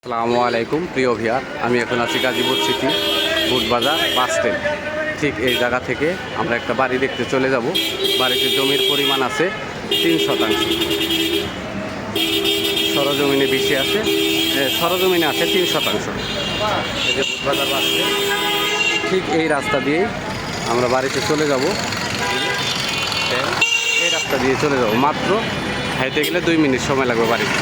আসসালামু আলাইকুম প্রিয় ভিয়ার, আমি এখন আছি গাজীপুর সিটি বুটবাজার বাস স্ট্যান্ড। ঠিক এই জায়গা থেকে আমরা একটা বাড়ি দেখতে চলে যাব। বাড়িতে জমির পরিমাণ আছে 3 শতাংশ, সরজমিনে বেশি আছে, সরজমিনে আছে 3 শতাংশ। এই যে বুটবাজার বাস স্ট্যান্ড, ঠিক এই রাস্তা দিয়ে আমরা বাড়িতে চলে যাব। এই রাস্তা দিয়ে চলে যাব, মাত্র হাইটে গেলে 2 মিনিট সময় লাগবে বাড়িতে।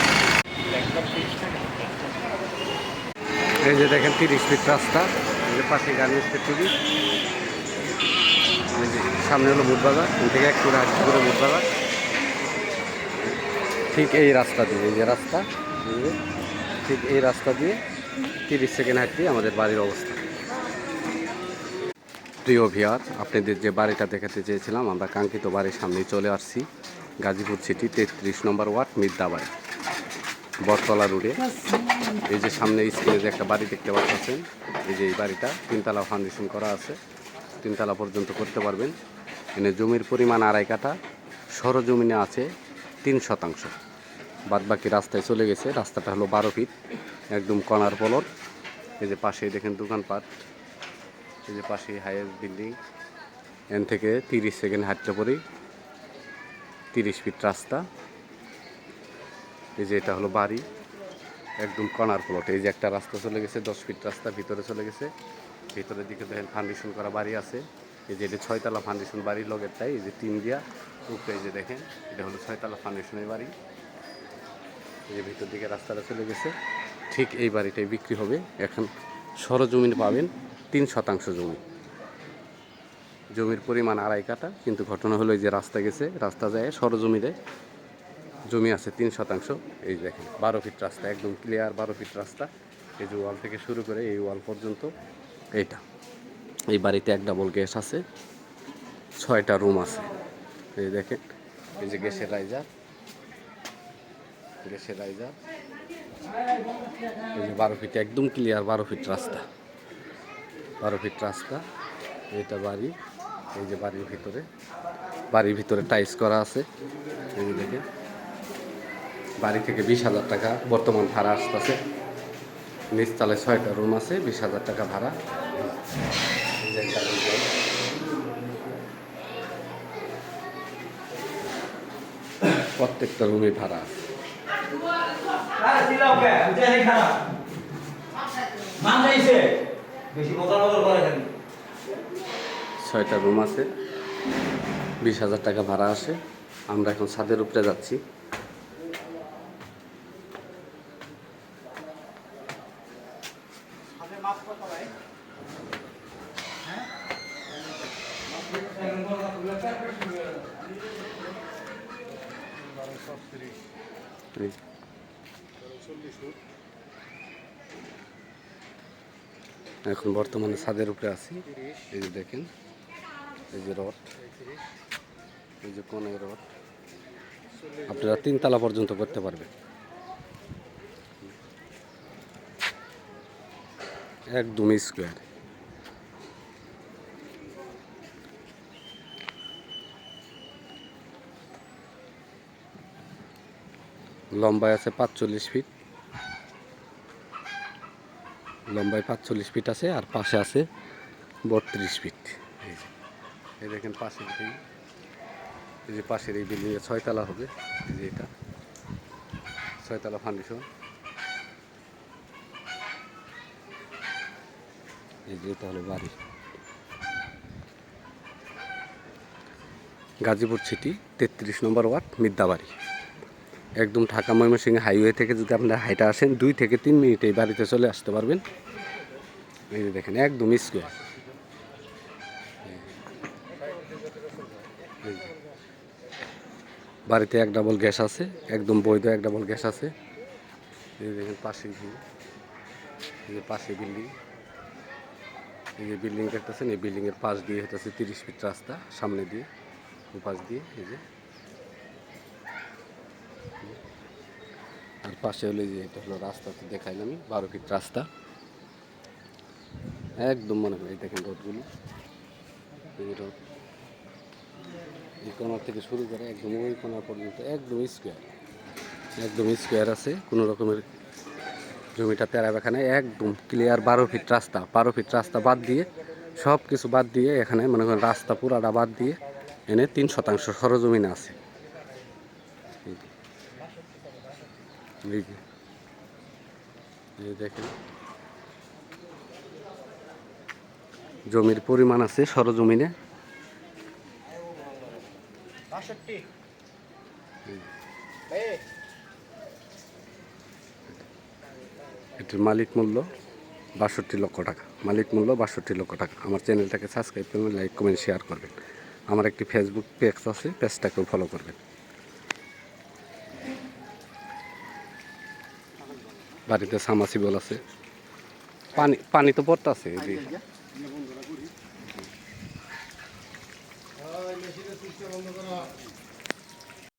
এই যে দেখেন 30 ফিট রাস্তা, এই যে পাশে গার্মেন্টস ফ্যাক্টরি, সামনে হলো বুটবাজার, এখান থেকে একটু হাঁটতে করে বুটবাজার। ঠিক এই রাস্তা দিয়ে, এই যে রাস্তা, ঠিক এই রাস্তা দিয়ে 30 সেকেন্ড হাঁটতে আমাদের বাড়ির অবস্থা। প্রিয় ভিউয়ার, আপনাদের যে বাড়িটা দেখাতে চেয়েছিলাম, আমরা কাঙ্ক্ষিত বাড়ির সামনেই চলে আসছি। গাজীপুর সিটি 33 নম্বর ওয়ার্ড মিদ্যাবাড়ি, বটতলা রোডে। এই যে সামনে স্ক্রিনে যে একটা বাড়ি দেখতে পাচ্ছেন, এই যে এই বাড়িটা 3তলা ফাউন্ডেশন করা আছে, 3তলা পর্যন্ত করতে পারবেন। এখানে জমির পরিমাণ 2.5 কাঠা, সরজমিনে আছে 3 শতাংশ। বাদ বাকি রাস্তায় চলে গেছে। রাস্তাটা হলো 12 ফিট, একদম কর্নার পলট। এই যে পাশেই দেখেন দোকানপাট, এই যে পাশেই হাইয়েস্ট বিল্ডিং। এখান থেকে 30 সেকেন্ড হাঁটতে পড়ি 30 ফিট রাস্তা। এই যে এটা হলো বাড়ি, একদম কর্নার প্লট। এই যে একটা রাস্তা চলে গেছে, 10 ফিট রাস্তা ভিতরে চলে গেছে। ভিতরের দিকে দেখেন ফাউন্ডেশন করা বাড়ি আছে। এই যে এটা 6তলা ফাউন্ডেশন বাড়ির লগেরটাই, এই যে টিন দিয়া উপরে। এই যে দেখেন এটা হলো 6তলা ফাউন্ডেশনের বাড়ি। এই যে ভিতর দিকে রাস্তাটা চলে গেছে। ঠিক এই বাড়িটাই বিক্রি হবে। এখন সরজমিন পাবেন 3 শতাংশ জমি। জমির পরিমাণ 2.5 কাঠা, কিন্তু ঘটনা হলো এই যে রাস্তা গেছে, রাস্তা যায় সরজমিনে জমি আছে 3 শতাংশ। এই দেখেন 12 ফিট রাস্তা, একদম ক্লিয়ার 12 ফিট রাস্তা। এই যে ওয়াল থেকে শুরু করে এই ওয়াল পর্যন্ত এইটা। এই বাড়িতে 1 ডাবল গ্যাস আছে, 6টা রুম আছে। এই দেখেন এই যে গ্যাসের রাইজার, গ্যাসের রাইজার। এই যে 12 ফিট, একদম ক্লিয়ার 12 ফিট রাস্তা, 12 ফিট রাস্তা। এটা বাড়ি। এই যে বাড়ির ভিতরে টাইলস করা আছে। এই যে দেখেন বাড়ি থেকে 20,000 টাকা বর্তমান ভাড়া আসতেছে। নিচতলায় 6টা রুম আছে, 20,000 টাকা ভাড়া। প্রত্যেকটা রুমে ভাড়া আছে। 6টা রুম আছে, 20,000 টাকা ভাড়া আসে। আমরা এখন ছাদের উপরে যাচ্ছি। এখন বর্তমানে ছাদের উপরে আছি। এই যে দেখেন এই যে রড, এই যে কোন রড, আপনারা 3তলা পর্যন্ত করতে পারবেন। একদম স্কোয়ার। লম্বায় আছে 45 ফিট, লম্বায় 45 ফিট আছে, আর পাশে আছে 32 ফিট। এই দেখেন পাশের এই যে পাশের এই বিল্ডিংয়ে 6তলা হবে। এই যে এটা 6তলা ফাউন্ডেশন। এই যে এটা হলো বাড়ি। গাজীপুর সিটি 33 নম্বর ওয়ার্ড মিদ্যাবাড়ি, একদম ঢাকা ময়মনসিংহ হাইওয়ে থেকে যদি আপনারা হাইটা আসেন 2 থেকে 3 মিনিটে এই বাড়িতে চলে আসতে পারবেন। এই যে দেখেন একদম স্কোয়ার। বাড়িতে 1 ডাবল গ্যাস আছে, একদম বৈধ 1 ডাবল গ্যাস আছে। এই দেখেন পাশে ভিউ, এই যে পাশে বিল্ডিং। এই যে বিল্ডিং দেখতেছেন, এই বিল্ডিংয়ের পাশ দিয়ে হতেছে 30 ফিট রাস্তা, সামনে দিয়ে পাশ দিয়ে। এই যে আর পাশে হলো যে এটা হলো রাস্তা, তো দেখাইলাম আমি 12 ফিট রাস্তা। একদম মনে হয় এই দেখেন রোডগুলো, এই রোড এই কোনার থেকে শুরু করে একদম ওই কোনার পর্যন্ত একদম স্কোয়ার, একদম স্কোয়ার আছে। কোনো রকমের জমিটা তেরা এখানে একদম ক্লিয়ার 12 ফিট রাস্তা, 12 ফিট রাস্তা বাদ দিয়ে সব কিছু বাদ দিয়ে এখানে মনে করেন রাস্তা পুরাটা বাদ দিয়ে এনে 3 শতাংশ সরজমিনে আছে। এই দেখেন জমির পরিমাণ আছে সরজমিনে 62। এটির মালিক মূল্য 62 লক্ষ টাকা। মালিক মূল্য 62 লক্ষ টাকা। আমার চ্যানেলটাকে সাবস্ক্রাইব করবেন, লাইক কমেন্ট শেয়ার করবেন। আমার একটি ফেসবুক পেজ আছে, পেজটাকেও ফলো করবেন। বাড়িতে সামাসিবল আছে, পানি তো পড়তেছে এদিকে।